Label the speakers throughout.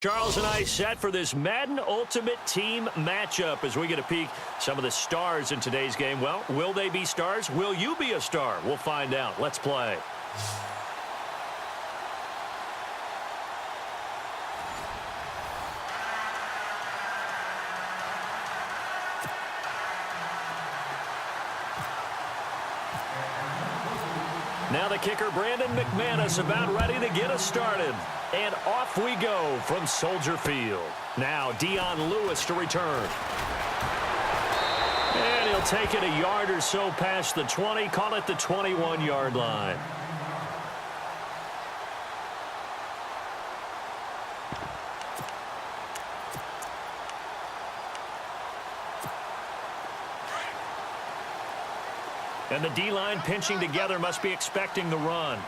Speaker 1: Charles and I set for this Madden Ultimate Team matchup as we get a peek some of the stars in today's game. Well, will they be stars? Will you be a star? We'll find out. Let's play. Now the kicker, Brandon McManus, about ready to get us started. And off we go from Soldier Field. Now Dion Lewis to return. And he'll take it a yard or so past the 20. Call it the 21-yard line. And the D-line pinching together must be expecting the run.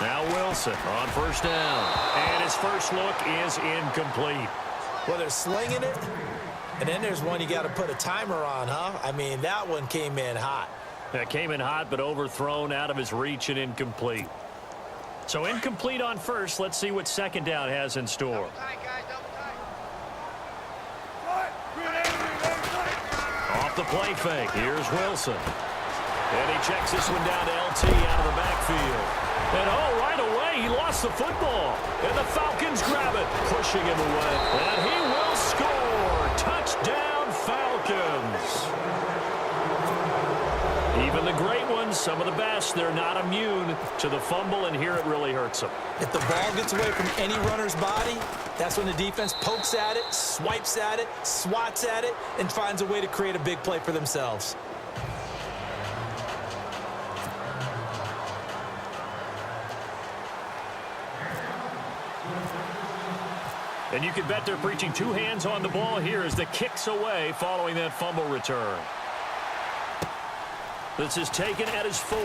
Speaker 1: Now Wilson on first down. And his first look is incomplete.
Speaker 2: Well, they're slinging it, and then there's one you got to put a timer on, huh? I mean, that one came in hot.
Speaker 1: That came in hot, but overthrown out of his reach and incomplete. So incomplete on first. Let's see what second down has in store. Off the play fake. Here's Wilson. And he checks this one down to LT out of the backfield. And oh, right away, he lost the football. And the Falcons grab it, pushing him away. And he will score. Touchdown, Falcons. Even the great ones, some of the best, they're not immune to the fumble, and here it really hurts them.
Speaker 2: If the ball gets away from any runner's body, that's when the defense pokes at it, swipes at it, swats at it, and finds a way to create a big play for themselves.
Speaker 1: And you can bet they're preaching two hands on the ball here as the kick's away following that fumble return. This is taken at his 4.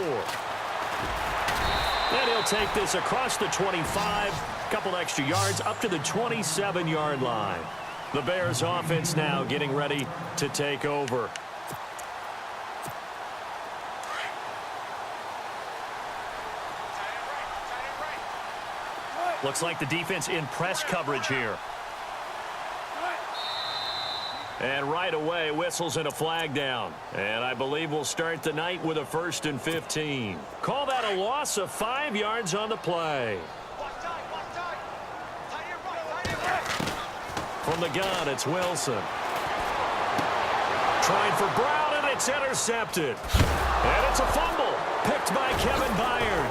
Speaker 1: And he'll take this across the 25, a couple extra yards up to the 27-yard line. The Bears offense now getting ready to take over. Looks like the defense in press coverage here. And right away, whistles and a flag down. And I believe we'll start the night with a 1st and 15. Call that a loss of 5 yards on the play. From the gun, it's Wilson. Trying for Brown, and it's intercepted. And it's a fumble, picked by Kevin Byard.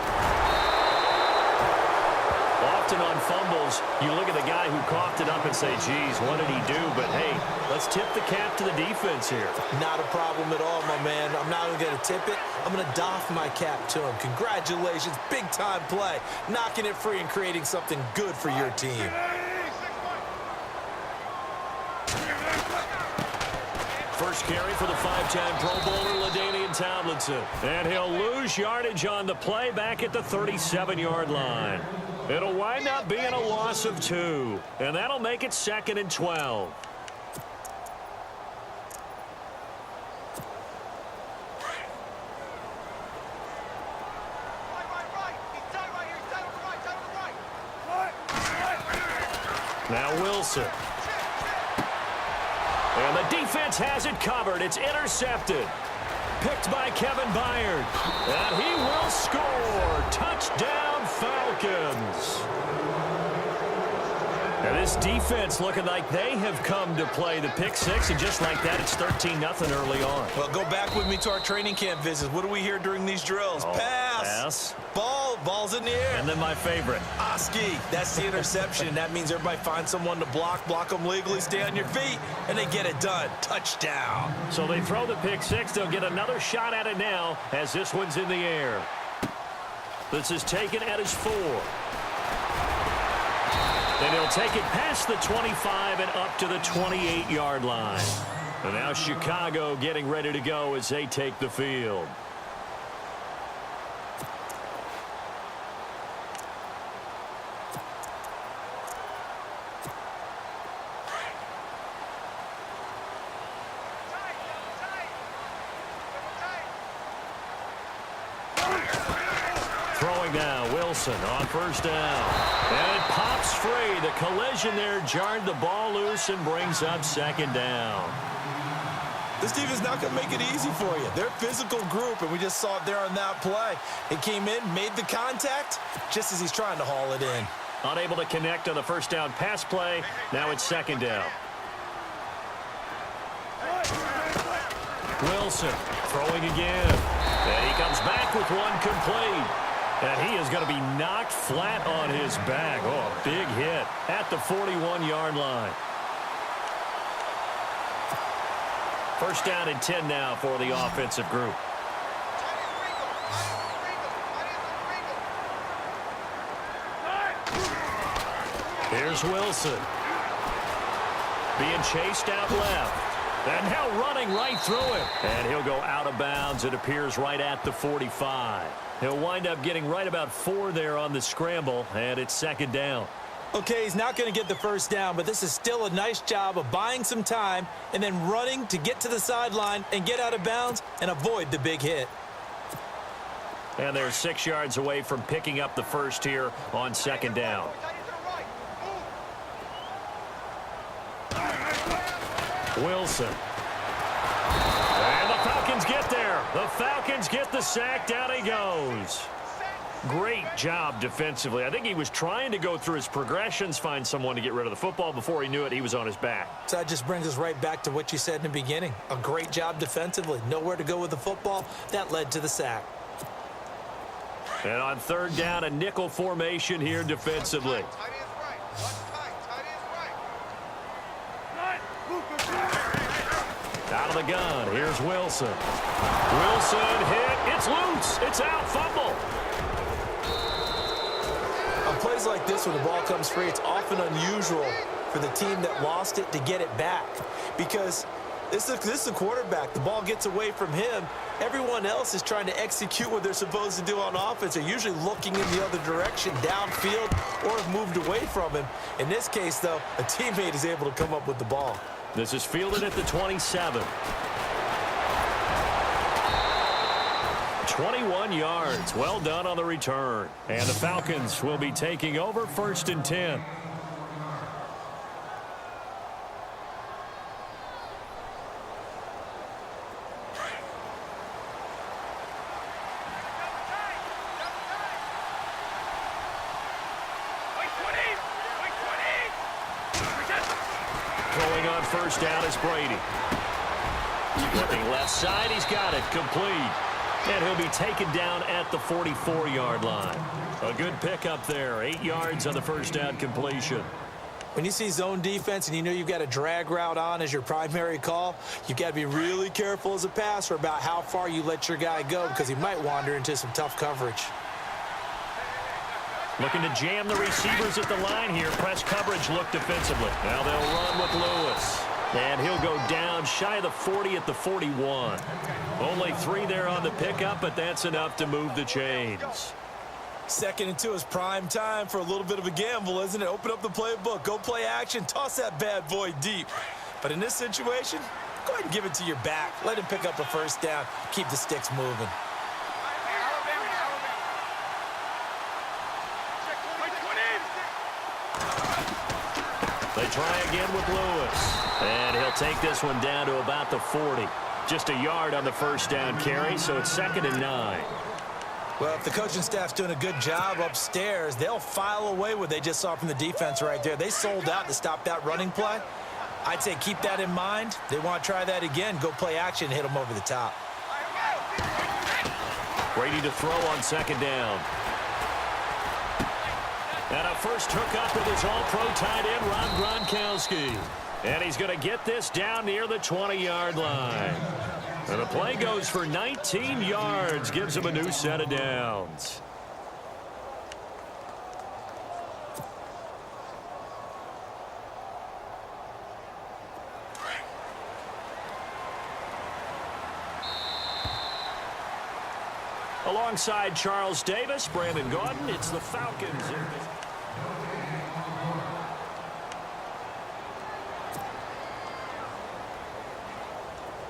Speaker 1: Often on fumbles, you look at the guy who coughed it up and say, geez, what did he do? But, hey, let's tip the cap to the defense here.
Speaker 2: Not a problem at all, my man. I'm not even going to tip it. I'm going to doff my cap to him. Congratulations, big-time play. Knocking it free and creating something good for your team.
Speaker 1: First carry for the 5-time Pro Bowler, LaDainian Tomlinson. And he'll lose yardage on the play back at the 37-yard line. It'll wind up being a loss of 2. And that'll make it 2nd and 12. Now Wilson. And the defense has it covered. It's intercepted. Picked by Kevin Byard. And he will score. Touchdown, Falcons. And this defense looking like they have come to play the pick six. And just like that, it's 13-0 early on.
Speaker 2: Well, go back with me to our training camp visits. What do we hear during these drills?
Speaker 1: Oh,
Speaker 2: pass. Ball's in the air.
Speaker 1: And then my favorite.
Speaker 2: Oski, that's the interception. That means everybody finds someone to block them legally, stay on your feet, and they get it done. Touchdown.
Speaker 1: So they throw the pick six. They'll get another shot at it now as this one's in the air. This is taken at his 4. And he'll take it past the 25 and up to the 28-yard line. And now Chicago getting ready to go as they take the field. Throwing now, Wilson on first down. And it pops free. The collision there jarred the ball loose and brings up second down.
Speaker 2: This defense is not going to make it easy for you. They're a physical group, and we just saw it there on that play. It came in, made the contact, just as he's trying to haul it in.
Speaker 1: Unable to connect on the first down pass play. Now it's second down. Wilson throwing again. And he comes back with one complete. And he is going to be knocked flat on his back. Oh, big hit at the 41-yard line. First down and 10 now for the offensive group. Here's Wilson. Being chased out left. And now running right through it. And he'll go out of bounds. It appears right at the 45. He'll wind up getting right about 4 there on the scramble. And it's second down.
Speaker 2: Okay, he's not going to get the first down, but this is still a nice job of buying some time and then running to get to the sideline and get out of bounds and avoid the big hit.
Speaker 1: And they're 6 yards away from picking up the first here on second down. Wilson. And the Falcons get there. The Falcons get the sack. Down he goes. Great job defensively. I think he was trying to go through his progressions, find someone to get rid of the football. Before he knew it, he was on his back.
Speaker 2: So that just brings us right back to what you said in the beginning. A great job defensively. Nowhere to go with the football. That led to the sack.
Speaker 1: And on third down, a nickel formation here defensively. Out of the gun, here's Wilson. Wilson hit, it's loose, it's out, fumble.
Speaker 2: On plays like this, when the ball comes free, it's often unusual for the team that lost it to get it back. Because this is a quarterback. The ball gets away from him. Everyone else is trying to execute what they're supposed to do on offense. They're usually looking in the other direction, downfield, or have moved away from him. In this case, though, a teammate is able to come up with the ball.
Speaker 1: This is fielded at the 27. 21 yards. Well done on the return. And the Falcons will be taking over first and 10. Throwing on first down is Brady. Looking left side, he's got it complete. And he'll be taken down at the 44-yard line. A good pickup there. 8 yards on the first down completion.
Speaker 2: When you see zone defense and you know you've got a drag route on as your primary call, you've got to be really careful as a passer about how far you let your guy go because he might wander into some tough coverage.
Speaker 1: Looking to jam the receivers at the line here. Press coverage look defensively. Now they'll run with Lewis. And he'll go down shy of the 40 at the 41. Only 3 there on the pickup, but that's enough to move the chains.
Speaker 2: 2nd and 2 is prime time for a little bit of a gamble, isn't it? Open up the playbook, go play action, toss that bad boy deep. But in this situation, go ahead and give it to your back. Let him pick up a first down. Keep the sticks moving.
Speaker 1: They try again with Lewis. And he'll take this one down to about the 40. Just a yard on the first down carry, so it's 2nd and 9.
Speaker 2: Well, if the coaching staff's doing a good job upstairs, they'll file away what they just saw from the defense right there. They sold out to stop that running play. I'd say keep that in mind. They want to try that again. Go play action and hit them over the top.
Speaker 1: Brady to throw on 2nd down. And a first hookup with his all-pro tight end, Rob Gronkowski. And he's going to get this down near the 20-yard line. And the play goes for 19 yards, gives him a new set of downs. Alongside Charles Davis, Brandon Gaudin, it's the Falcons.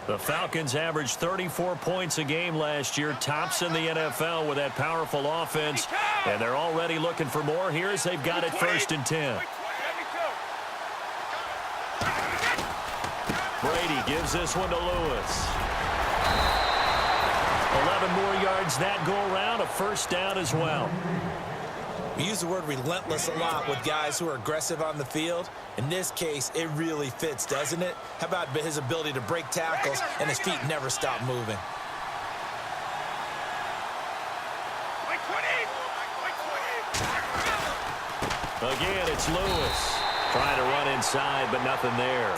Speaker 1: The Falcons averaged 34 points a game last year, tops in the NFL with that powerful offense, and they're already looking for more here as they've got it 1st and 10. Brady gives this one to Lewis. 11 more yards that go around, a 1st down as well.
Speaker 2: We use the word relentless a lot with guys who are aggressive on the field. In this case, it really fits, doesn't it? How about his ability to break tackles and his feet never stop moving?
Speaker 1: Again, it's Lewis trying to run inside, but nothing there.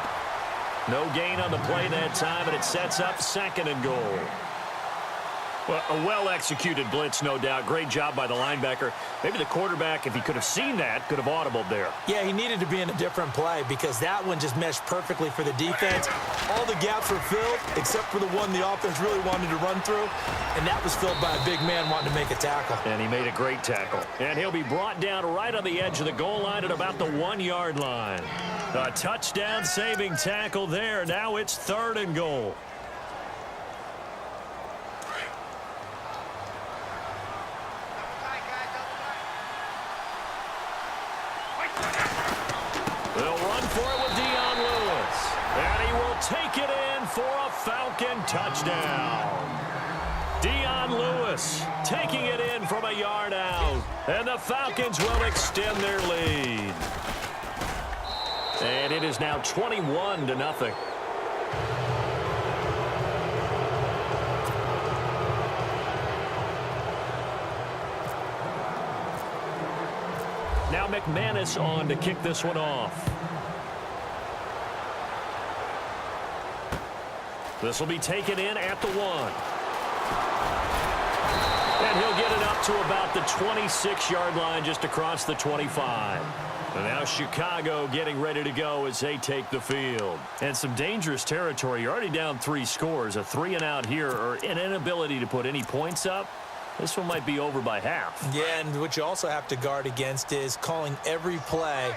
Speaker 1: No gain on the play that time, and it sets up 2nd and goal. Well, a well-executed blitz, no doubt. Great job by the linebacker. Maybe the quarterback, if he could have seen that, could have audibled there.
Speaker 2: Yeah, he needed to be in a different play because that one just meshed perfectly for the defense. All the gaps were filled except for the one the offense really wanted to run through, and that was filled by a big man wanting to make a tackle.
Speaker 1: And he made a great tackle. And he'll be brought down right on the edge of the goal line at about the 1-yard line. A touchdown-saving tackle there. Now it's 3rd and goal. They'll run for it with Dion Lewis. And he will take it in for a Falcon touchdown. Dion Lewis taking it in from a yard out. And the Falcons will extend their lead. And it is now 21-0. Now McManus on to kick this one off. This will be taken in at the 1. And he'll get it up to about the 26-yard line just across the 25. And now Chicago getting ready to go as they take the field. And some dangerous territory. You're already down 3 scores. A 3-and-out here or an inability to put any points up. This one might be over by half.
Speaker 2: Yeah, and what you also have to guard against is calling every play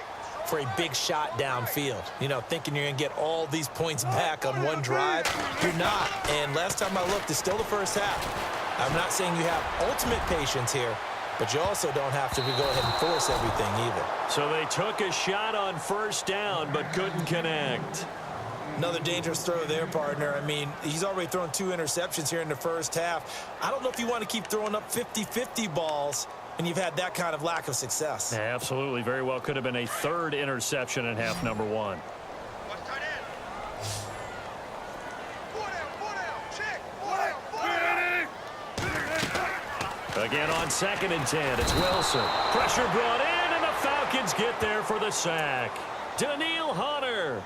Speaker 2: for a big shot downfield. You know, thinking you're going to get all these points back on one drive. You're not. And last time I looked, it's still the first half. I'm not saying you have ultimate patience here, but you also don't have to go ahead and force everything either.
Speaker 1: So they took a shot on 1st down, but couldn't connect.
Speaker 2: Another dangerous throw there, partner. I mean, he's already thrown 2 interceptions here in the first half. I don't know if you want to keep throwing up 50-50 balls and you've had that kind of lack of success.
Speaker 1: Yeah, absolutely. Very well could have been a 3rd interception in half number 1. Again on 2nd and 10, it's Wilson. Pressure brought in, and the Falcons get there for the sack. Daniil Hunter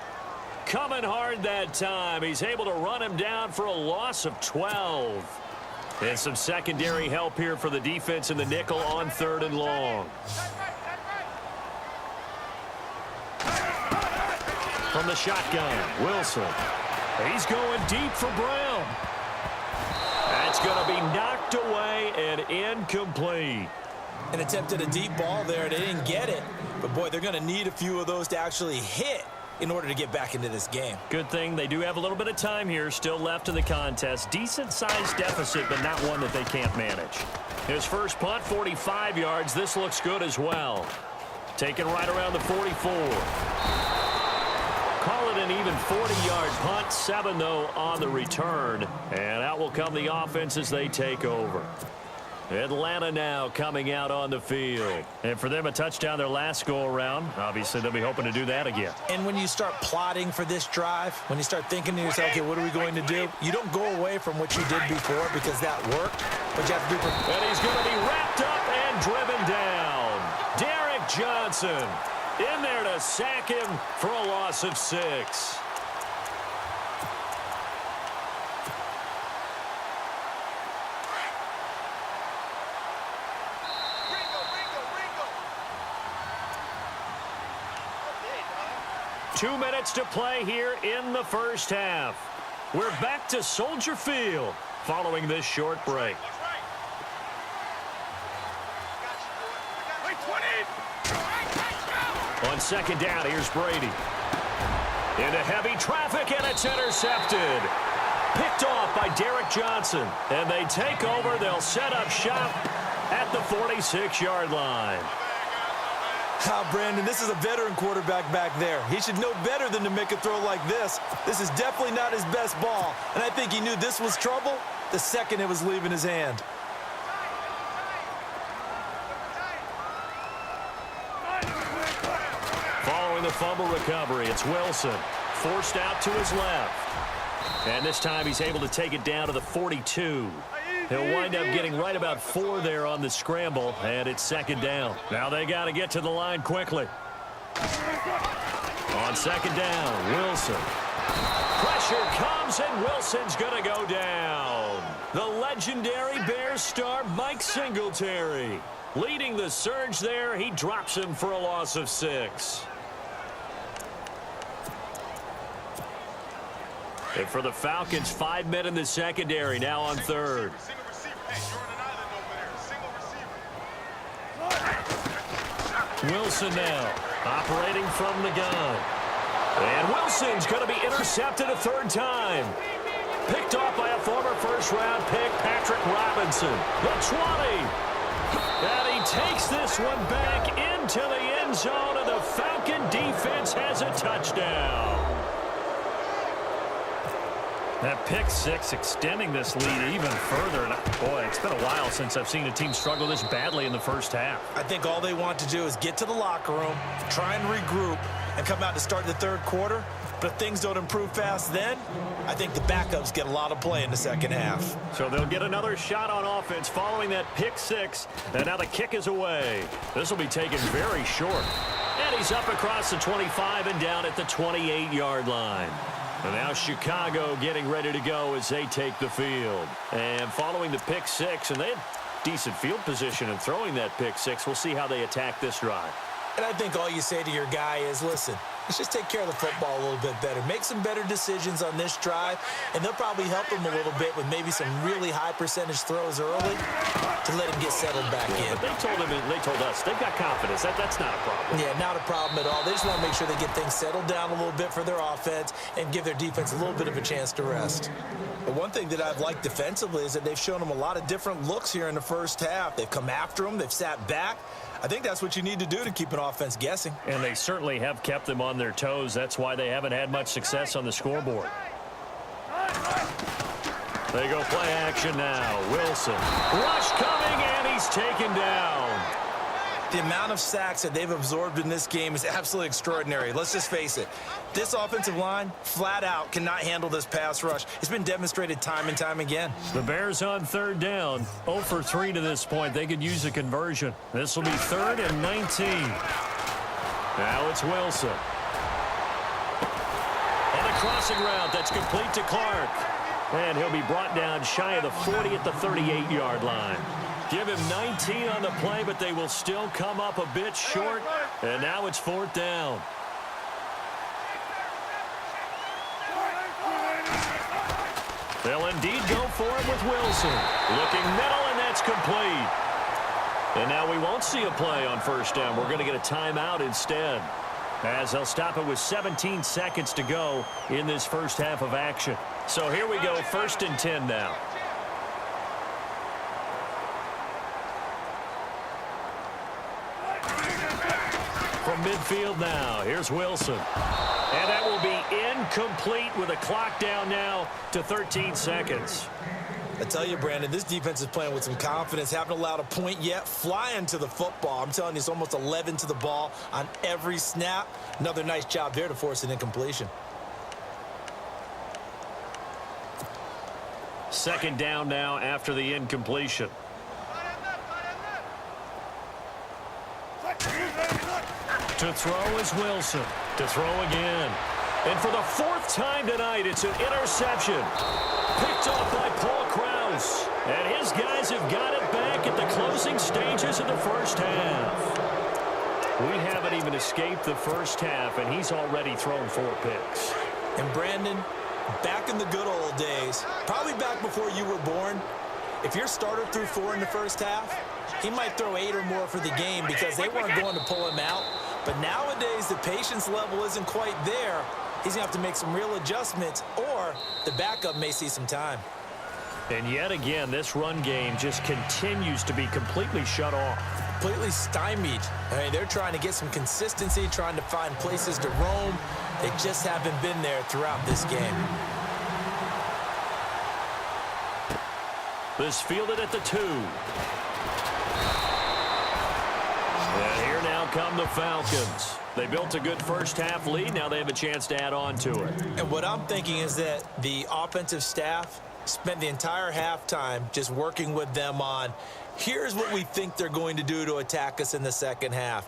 Speaker 1: coming hard that time. He's able to run him down for a loss of 12. And some secondary help here for the defense in the nickel on 3rd and long. From the shotgun, Wilson. He's going deep for Brown. That's going to be knocked away and incomplete.
Speaker 2: And attempted a deep ball there. They didn't get it. But, boy, they're going to need a few of those to actually hit in order to get back into this game.
Speaker 1: Good thing they do have a little bit of time here still left in the contest. Decent-sized deficit, but not one that they can't manage. His first punt, 45 yards. This looks good as well. Taken right around the 44. Call it an even 40-yard punt. 7, though, on the return. And out will come the offense as they take over. Atlanta now coming out on the field. And for them, a touchdown their last go-around. Obviously, they'll be hoping to do that again.
Speaker 2: And when you start plotting for this drive, when you start thinking to yourself, okay, what are we going to do? You don't go away from what you did before because that worked. But you have to do.
Speaker 1: And he's going to be wrapped up and driven down. Derek Johnson in there to sack him for a loss of 6. Two minutes to play here in the first half. We're back to Soldier Field following this short break. On 2nd down, here's Brady. Into heavy traffic, and it's intercepted. Picked off by Derek Johnson. And they take over. They'll set up shop at the 46-yard line.
Speaker 2: Brandon, this is a veteran quarterback back there. He should know better than to make a throw like this. This is definitely not his best ball, and I think he knew this was trouble the second it was leaving his hand.
Speaker 1: Following the fumble recovery, it's Wilson. Forced out to his left. And this time he's able to take it down to the 42. He'll wind up getting right about 4 there on the scramble, and it's second down. Now they got to get to the line quickly. On second down, Wilson. Pressure comes, and Wilson's going to go down. The legendary Bears star Mike Singletary leading the surge there. He drops him for a loss of 6. And for the Falcons, 5 men in the secondary, now on third. Wilson now, operating from the gun. And Wilson's going to be intercepted a third time. Picked off by a former first-round pick, Patrick Robinson. The 20. And he takes this one back into the end zone, and the Falcon defense has a touchdown. That pick six extending this lead even further. And boy, it's been a while since I've seen a team struggle this badly in the first half.
Speaker 2: I think all they want to do is get to the locker room, try and regroup, and come out to start the third quarter. But if things don't improve fast then, I think the backups get a lot of play in the second half.
Speaker 1: So they'll get another shot on offense following that pick six. And now the kick is away. This will be taken very short. And he's up across the 25 and down at the 28-yard line. And now Chicago getting ready to go as they take the field. And following the pick six, and they had decent field position in throwing that pick six. We'll see how they attack this drive.
Speaker 2: And I think all you say to your guy is, listen, let's just take care of the football a little bit better. Make some better decisions on this drive, and they'll probably help him a little bit with maybe some really high percentage throws early to let him get settled back in.
Speaker 1: But they told him, and they told us, they've got confidence. That's not a problem.
Speaker 2: Yeah, not a problem at all. They just want to make sure they get things settled down a little bit for their offense and give their defense a little bit of a chance to rest. But one thing that I've liked defensively is that they've shown them a lot of different looks here in the first half. They've come after them. They've sat back. I think that's what you need to do to keep an offense guessing.
Speaker 1: And they certainly have kept them on their toes. That's why they haven't had much success on the scoreboard. They go play action now. Wilson. Rush coming, and he's taken down.
Speaker 2: The amount of sacks that they've absorbed in this game is absolutely extraordinary. Let's just face it. This offensive line, flat out, cannot handle this pass rush. It's been demonstrated time and time again.
Speaker 1: The Bears on third down. 0 for 3 to this point. They could use a conversion. This will be 3rd and 19. Now it's Wilson. On a crossing route that's complete to Clark. And he'll be brought down shy of the 40 at the 38-yard line. Give him 19 on the play, but they will still come up a bit short. And now it's 4th down. They'll indeed go for it with Wilson. Looking middle, and that's complete. And now we won't see a play on 1st down. We're going to get a timeout instead, as they'll stop it with 17 seconds to go in this first half of action. So here we go, 1st and 10 now. From midfield now, here's Wilson. And that will be incomplete with a clock down now to 13 seconds.
Speaker 2: I tell you, Brandon, this defense is playing with some confidence. Haven't allowed a point yet. Flying to the football. I'm telling you, it's almost 11 to the ball on every snap. Another nice job there to force an incompletion.
Speaker 1: 2nd down now after the incompletion. To throw is Wilson. To throw again. And for the 4th time tonight, it's an interception. Picked off by Paul Krause. And his guys have got it back at the closing stages of the first half. We haven't even escaped the first half, and he's already thrown 4 picks.
Speaker 2: And Brandon, back in the good old days, probably back before you were born, if your starter threw 4 in the first half, he might throw 8 or more for the game because they weren't going to pull him out. But nowadays, the patience level isn't quite there. he's going to have to make some real adjustments, or the backup may see some time.
Speaker 1: And yet again, this run game just continues to be completely shut off.
Speaker 2: Completely stymied. I mean, they're trying to get some consistency, trying to find places to roam. They just haven't been there throughout this game.
Speaker 1: This fielded at the 2. And here now come the Falcons. They built a good first-half lead. Now they have a chance to add on to it.
Speaker 2: And what I'm thinking is that the offensive staff spent the entire halftime just working with them on, here's what we think they're going to do to attack us in the second half.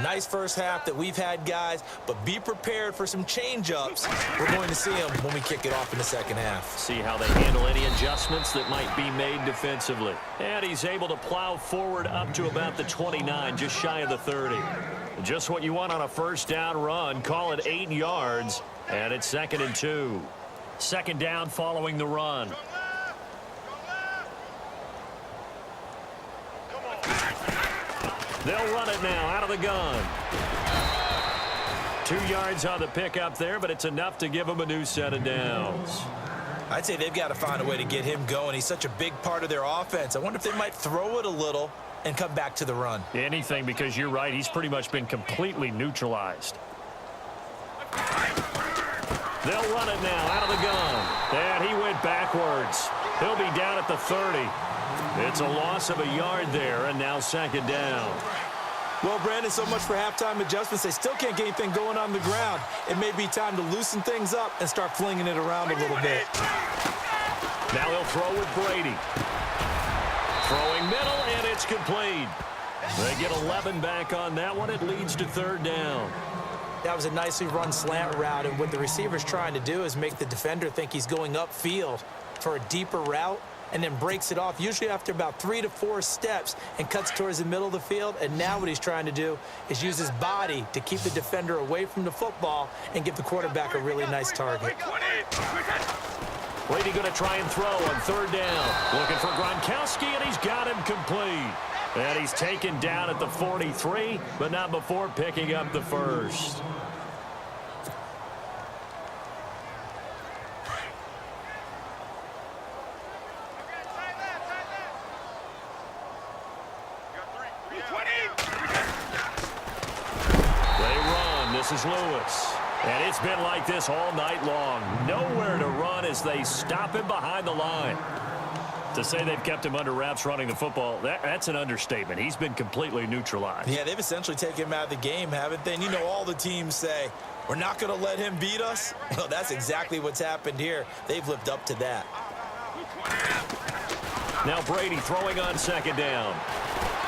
Speaker 2: Nice first half that we've had, guys, but be prepared for some change-ups. We're going to see them when we kick it off in the second half.
Speaker 1: See how they handle any adjustments that might be made defensively. And he's able to plow forward up to about the 29, just shy of the 30. Just what you want on a first down run. Call it 8 yards, and it's 2nd and 2. Second down following the run. They'll run it now out of the gun. 2 yards on the pickup there, but it's enough to give him a new set of downs.
Speaker 2: I'd say they've got to find a way to get him going. He's such a big part of their offense. I wonder if they might throw it a little and come back to the run.
Speaker 1: Anything, because you're right. He's pretty much been completely neutralized. They'll run it now out of the gun. And he went backwards. He'll be down at the 30. It's a loss of a yard there, and now 2nd down.
Speaker 2: Well, Brandon, so much for halftime adjustments. They still can't get anything going on the ground. It may be time to loosen things up and start flinging it around a little bit.
Speaker 1: Now he'll throw with Brady. Throwing middle, and it's complete. They get 11 back on that one. It leads to 3rd down.
Speaker 2: That was a nicely run slant route, and what the receiver's trying to do is make the defender think he's going upfield for a deeper route, and then breaks it off, usually after about 3 to 4 steps, and cuts towards the middle of the field. And now what he's trying to do is use his body to keep the defender away from the football and give the quarterback a really nice target.
Speaker 1: Brady going to try and throw on 3rd down. Looking for Gronkowski, and he's got him complete. And he's taken down at the 43, but not before picking up the first. This is Lewis. And it's been like this all night long. Nowhere to run as they stop him behind the line. To say they've kept him under wraps running the football, that's an understatement. He's been completely neutralized.
Speaker 2: Yeah, they've essentially taken him out of the game, haven't they? And you know, all the teams say, we're not going to let him beat us. Well, that's exactly what's happened here. They've lived up to that.
Speaker 1: Now Brady throwing on 2nd down.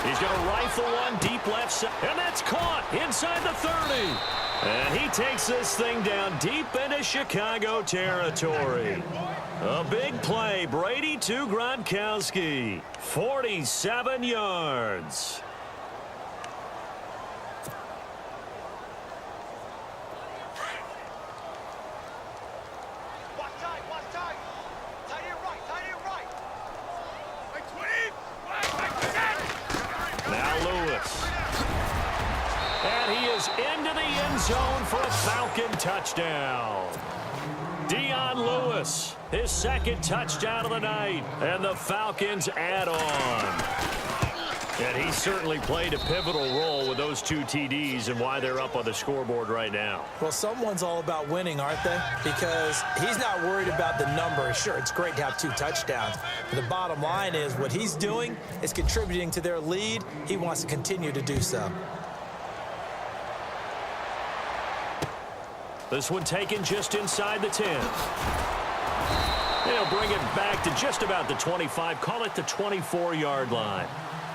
Speaker 1: He's going to rifle one deep left side, and that's caught inside the 30. And he takes this thing down deep into Chicago territory. A big play. Brady to Gronkowski. 47 yards. Into the end zone for a Falcon touchdown. Dion Lewis, his 2nd touchdown of the night, and the Falcons add on. And he certainly played a pivotal role with those 2 TDs and why they're up on the scoreboard right now.
Speaker 2: Well, someone's all about winning, aren't they? Because he's not worried about the number. Sure, it's great to have 2 touchdowns. But the bottom line is what he's doing is contributing to their lead. He wants to continue to do so.
Speaker 1: This one taken just inside the 10. They'll bring it back to just about the 25. Call it the 24-yard line.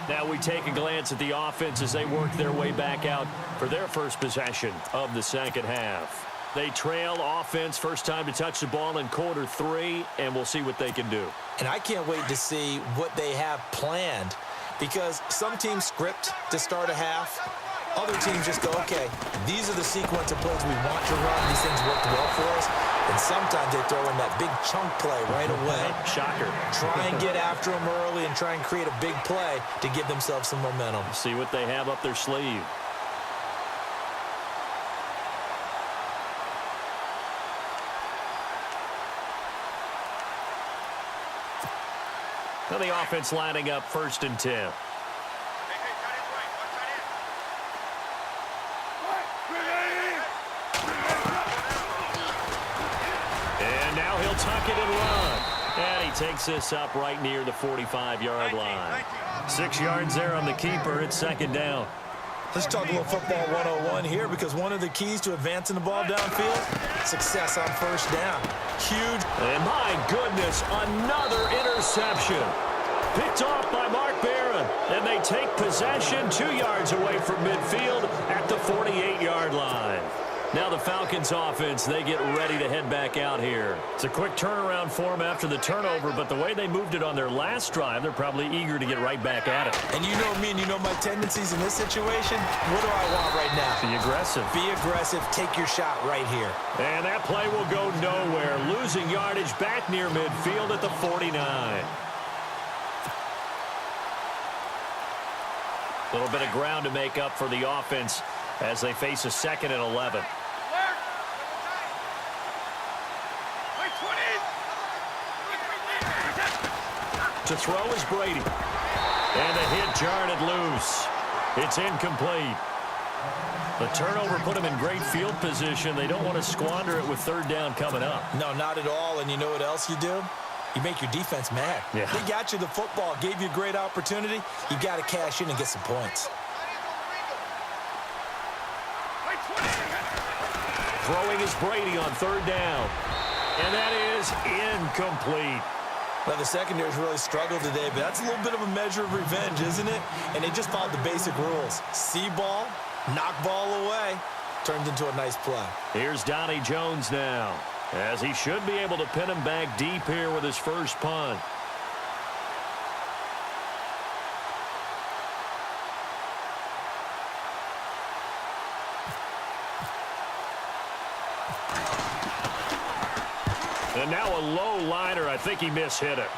Speaker 1: Now we take a glance at the offense as they work their way back out for their first possession of the second half. They trail offense, first time to touch the ball in quarter 3, and we'll see what they can do.
Speaker 2: And I can't wait to see what they have planned, because some teams script to start a half. Other teams just go, okay, these are the sequence of plays we want to run. These things worked well for us. And sometimes they throw in that big chunk play right away.
Speaker 1: Shocker.
Speaker 2: Try and get after them early and try and create a big play to give themselves some momentum.
Speaker 1: See what they have up their sleeve. And the offense lining up 1st and 10. And now he'll tuck it and run. And he takes this up right near the 45-yard line. 6 yards there on the keeper. It's 2nd down.
Speaker 2: Let's talk a little football 101 here, because one of the keys to advancing the ball downfield, success on 1st down. Huge.
Speaker 1: And my goodness, another interception. Picked off by Mark Barron. And they take possession 2 yards away from midfield at the 48-yard line. Now the Falcons offense, they get ready to head back out here. It's a quick turnaround for them after the turnover, but the way they moved it on their last drive, they're probably eager to get right back at it.
Speaker 2: And you know me and you know my tendencies in this situation. What do I want right now?
Speaker 1: Be aggressive.
Speaker 2: Be aggressive. Take your shot right here.
Speaker 1: And that play will go nowhere. Losing yardage back near midfield at the 49. A little bit of ground to make up for the offense as they face a 2nd and 11. To throw is Brady. And the hit jarred it loose. It's incomplete. The turnover put them in great field position. They don't want to squander it with 3rd down coming up.
Speaker 2: No, not at all. And you know what else you do? You make your defense mad.
Speaker 1: Yeah.
Speaker 2: They got you the football, gave you a great opportunity. You got to cash in and get some points.
Speaker 1: Throwing is Brady on 3rd down. And that is incomplete.
Speaker 2: Well, the secondary's really struggled today, but that's a little bit of a measure of revenge, isn't it? And they just followed the basic rules. See ball, knock ball away. Turned into a nice play.
Speaker 1: Here's Donnie Jones now, as he should be able to pin him back deep here with his first punt. And now a low liner. I think he mishit it.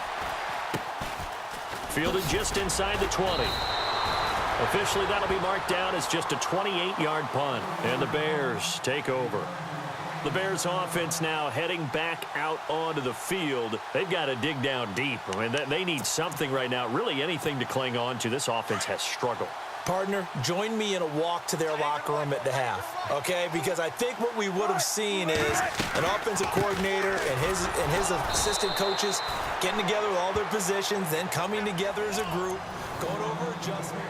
Speaker 1: Fielded just inside the 20. Officially, that'll be marked down as just a 28-yard punt. And the Bears take over. The Bears offense now heading back out onto the field. They've got to dig down deep. I mean, they need something right now, really anything to cling on to. This offense has struggled.
Speaker 2: Partner, join me in a walk to their locker room at the half, okay? Because I think what we would have seen is an offensive coordinator and his assistant coaches getting together with all their positions, then coming together as a group, going over adjustments.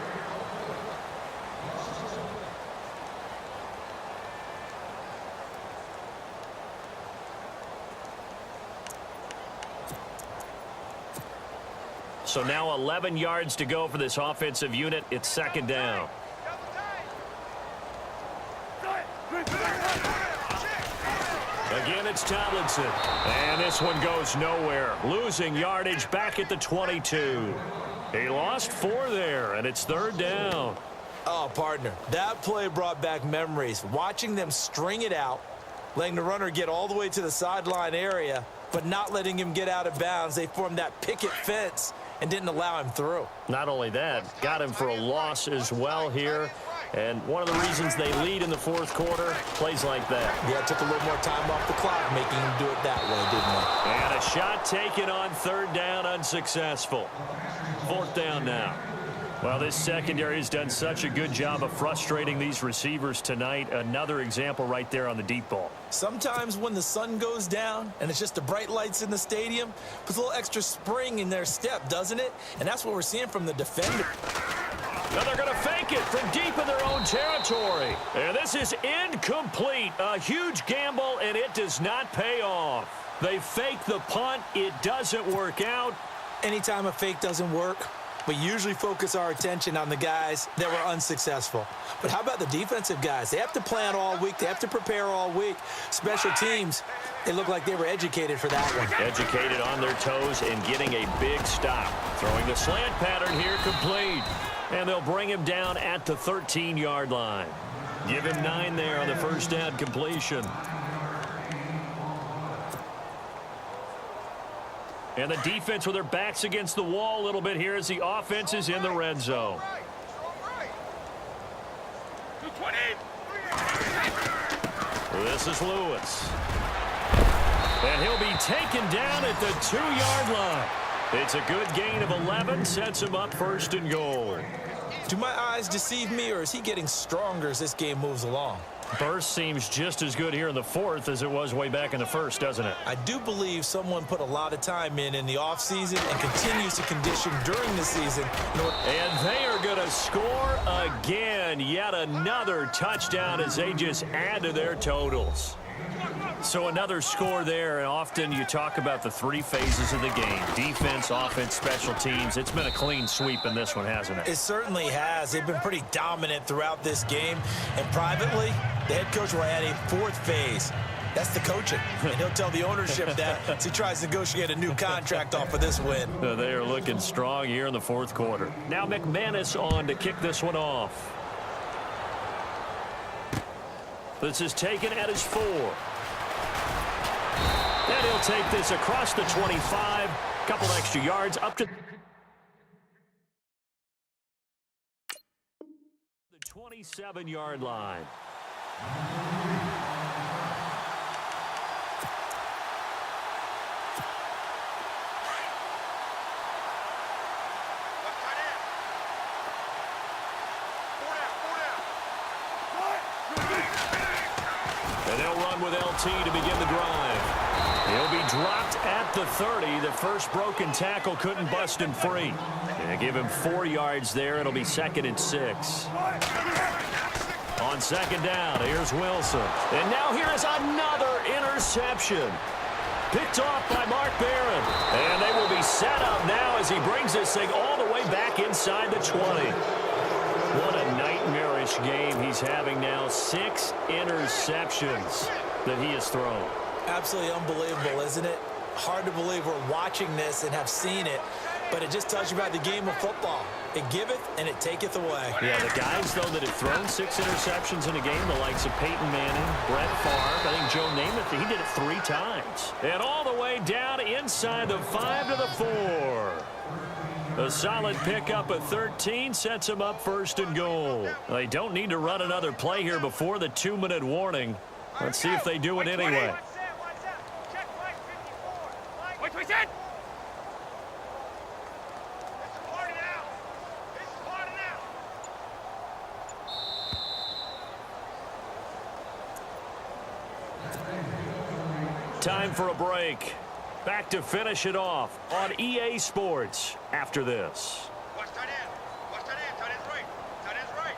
Speaker 1: So now 11 yards to go for this offensive unit. It's 2nd down. Again, it's Tomlinson. And this one goes nowhere. Losing yardage back at the 22. He lost 4 there, and it's 3rd down.
Speaker 2: Oh, partner, that play brought back memories. Watching them string it out, letting the runner get all the way to the sideline area, but not letting him get out of bounds. They formed that picket fence and didn't allow him through.
Speaker 1: Not only that, got him for a loss as well here. And one of the reasons they lead in the 4th quarter, plays like that.
Speaker 2: Yeah, took a little more time off the clock, making him do it that way, didn't they?
Speaker 1: And a shot taken on 3rd down, unsuccessful. 4th down now. Well, this secondary has done such a good job of frustrating these receivers tonight. Another example right there on the deep ball.
Speaker 2: Sometimes when the sun goes down and it's just the bright lights in the stadium, puts a little extra spring in their step, doesn't it? And that's what we're seeing from the defender.
Speaker 1: Now they're going to fake it from deep in their own territory. And this is incomplete. A huge gamble, and it does not pay off. They fake the punt. It doesn't work out.
Speaker 2: Anytime a fake doesn't work, we usually focus our attention on the guys that were unsuccessful. But how about the defensive guys? They have to plan all week. They have to prepare all week. Special teams, they look like they were educated for that one.
Speaker 1: Educated on their toes and getting a big stop. Throwing the slant pattern here complete. And they'll bring him down at the 13-yard line. Give him 9 there on the first down completion. And the defense with their backs against the wall a little bit here as the offense is in the red zone. This is Lewis. And he'll be taken down at the 2-yard line. It's a good gain of 11, sets him up first and goal.
Speaker 2: Do my eyes deceive me, or is he getting stronger as this game moves along?
Speaker 1: Burst seems just as good here in the fourth as it was way back in the first, doesn't it?
Speaker 2: I do believe someone put a lot of time in the offseason and continues to condition during the season.
Speaker 1: And they are going to score again. Yet another touchdown as they just add to their totals. So another score there, and often you talk about the three phases of the game. Defense, offense, special teams. It's been a clean sweep in this one, hasn't it?
Speaker 2: It certainly has. They've been pretty dominant throughout this game. And privately, the head coach will add a fourth phase. That's the coaching. And he'll tell the ownership that as he tries to negotiate a new contract off of this win.
Speaker 1: They are looking strong here in the fourth quarter. Now McManus on to kick this one off. This is taken at his 4. And he'll take this across the 25. Couple extra yards up to the 27-yard line. And they'll run with LT to begin the drive. He'll be dropped at the 30. The first broken tackle couldn't bust him free. And give him 4 yards there. It'll be 2nd and 6. On second down, here's Wilson. And now here is another interception. Picked off by Mark Barron. And they will be set up now as he brings this thing all the way back inside the 20. What a nightmarish game he's having now. 6 interceptions that he has thrown.
Speaker 2: Absolutely unbelievable, isn't it? Hard to believe we're watching this and have seen it, but it just tells you about the game of football. It giveth and it taketh away.
Speaker 1: Yeah, the guys, though, that have thrown 6 interceptions in a game, the likes of Peyton Manning, Brett Favre, I think Joe Namath, he did it 3 times. And all the way down inside the 5 to the 4. A solid pickup of 13 sets him up first and goal. They don't need to run another play here before the 2-minute warning. Let's see if they do it anyway. Time for a break. Back to finish it off on EA Sports after this.
Speaker 3: Watch tight end. Watch tight end. Tight end's right. Tight end's right.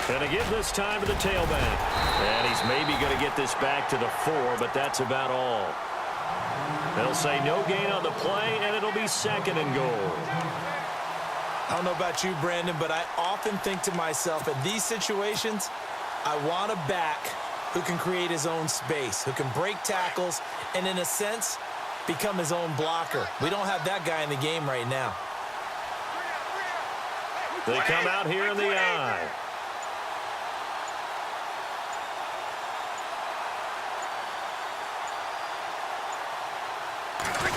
Speaker 1: Going to give this time to the tailback. And he's maybe going to get this back to the 4, but that's about all. They'll say no gain on the play, and it'll be 2nd and goal.
Speaker 2: I don't know about you, Brandon, but I often think to myself, in these situations, I want a back who can create his own space, who can break tackles, and in a sense, become his own blocker. We don't have that guy in the game right now.
Speaker 1: They come out here in the I.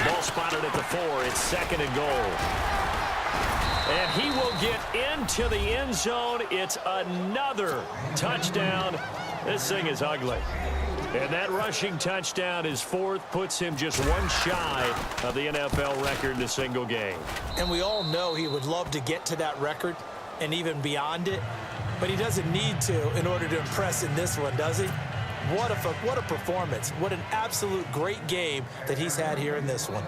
Speaker 1: Ball spotted at the 4. It's 2nd and goal. And he will get into the end zone. It's another touchdown. This thing is ugly. And that rushing touchdown, his 4th, puts him just 1 shy of the NFL record in a single game.
Speaker 2: And we all know he would love to get to that record and even beyond it, but he doesn't need to in order to impress in this one, does he? What a performance. What an absolute great game that he's had here in this one.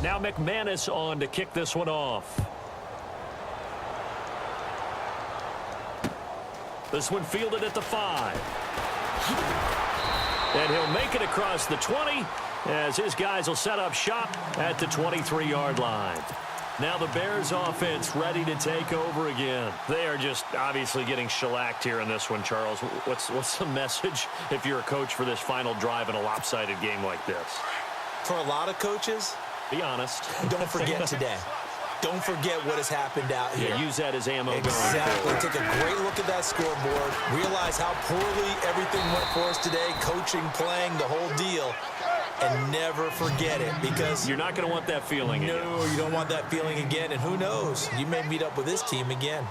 Speaker 1: Now McManus on to kick this one off. This one fielded at the 5. And he'll make it across the 20 as his guys will set up shop at the 23-yard line. Now the Bears offense ready to take over again. They are just obviously getting shellacked here in this one, Charles. What's the message if you're a coach for this final drive in a lopsided game like this?
Speaker 2: For a lot of coaches,
Speaker 1: be honest.
Speaker 2: Don't forget today. Don't forget what has happened out here.
Speaker 1: Yeah, use that as ammo.
Speaker 2: Exactly. Take a great look at that scoreboard. Realize how poorly everything went for us today. Coaching, playing, the whole deal. And never forget it, because
Speaker 1: you're not going to want that feeling again.
Speaker 2: No, you don't want that feeling again. And who knows? You may meet up with this team again.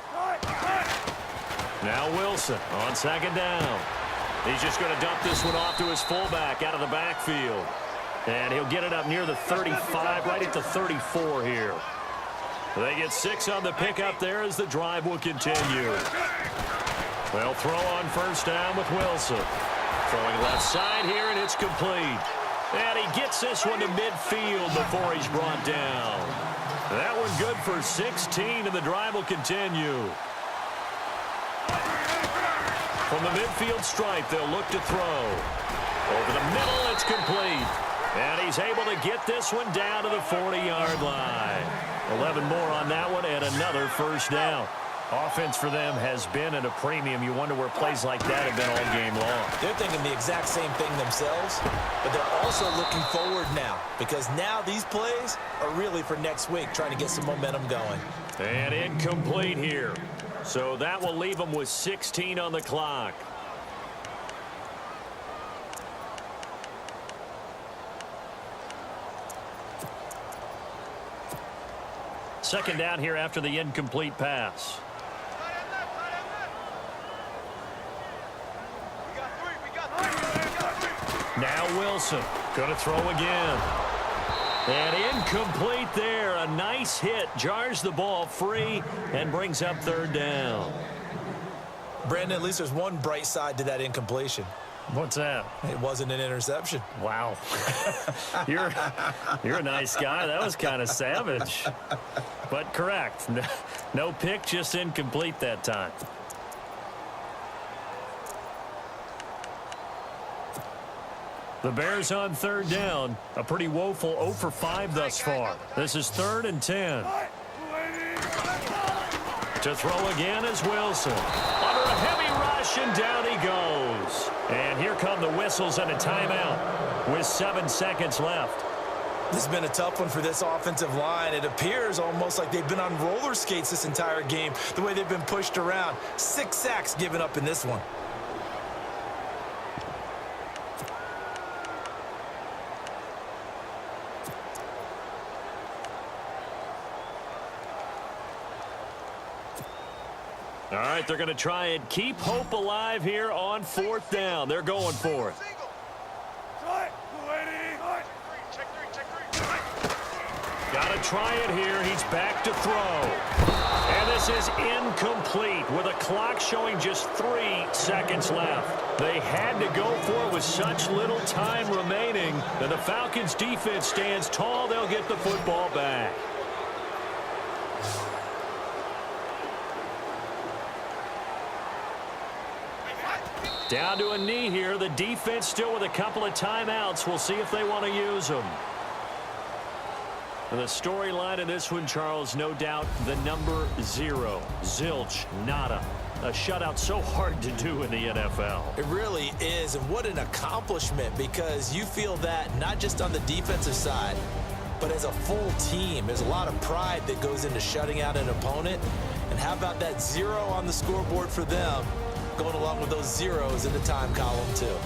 Speaker 1: Now Wilson on second down. He's just going to dump this one off to his fullback out of the backfield. And he'll get it up near the 35, right at the 34 here. They get 6 on the pickup there as the drive will continue. They'll throw on first down with Wilson. Throwing left side here, and it's complete. And he gets this one to midfield before he's brought down. That one good for 16, and the drive will continue. From the midfield stripe, they'll look to throw. Over the middle, it's complete. And he's able to get this one down to the 40-yard line. 11 more on that one, and another first down. Offense for them has been at a premium. You wonder where plays like that have been all game long.
Speaker 2: They're thinking the exact same thing themselves, but they're also looking forward now because now these plays are really for next week, trying to get some momentum going.
Speaker 1: And incomplete here. So that will leave them with 16 on the clock. Second down here after the incomplete pass. Now Wilson going to throw again. And incomplete there. A nice hit. Jars the ball free and brings up third down.
Speaker 2: Brandon, at least there's one bright side to that incompletion.
Speaker 1: What's that?
Speaker 2: It wasn't an interception.
Speaker 1: Wow. You're a nice guy. That was kind of savage. But correct. No pick, just incomplete that time. The Bears on third down. A pretty woeful 0 for 5 thus far. This is 3rd and 10. To throw again is Wilson. Under a heavy rush, and down he goes. And here come the whistles and a timeout with 7 seconds left.
Speaker 2: This has been a tough one for this offensive line. It appears almost like they've been on roller skates this entire game, the way they've been pushed around. 6 sacks given up in this one.
Speaker 1: All right, they're going to try and keep hope alive here on 4th down. They're going for it. Got to try it here. He's back to throw. And this is incomplete with a clock showing just 3 seconds left. They had to go for it with such little time remaining. And the Falcons defense stands tall. They'll get the football back. Down to a knee here. The defense still with a couple of timeouts. We'll see if they want to use them. And the storyline in this one, Charles, no doubt the number 0. Zilch, nada. A shutout so hard to do in the NFL.
Speaker 2: It really is, and what an accomplishment, because you feel that not just on the defensive side, but as a full team. There's a lot of pride that goes into shutting out an opponent. And how about that 0 on the scoreboard for them, going along with those zeros in the time column too.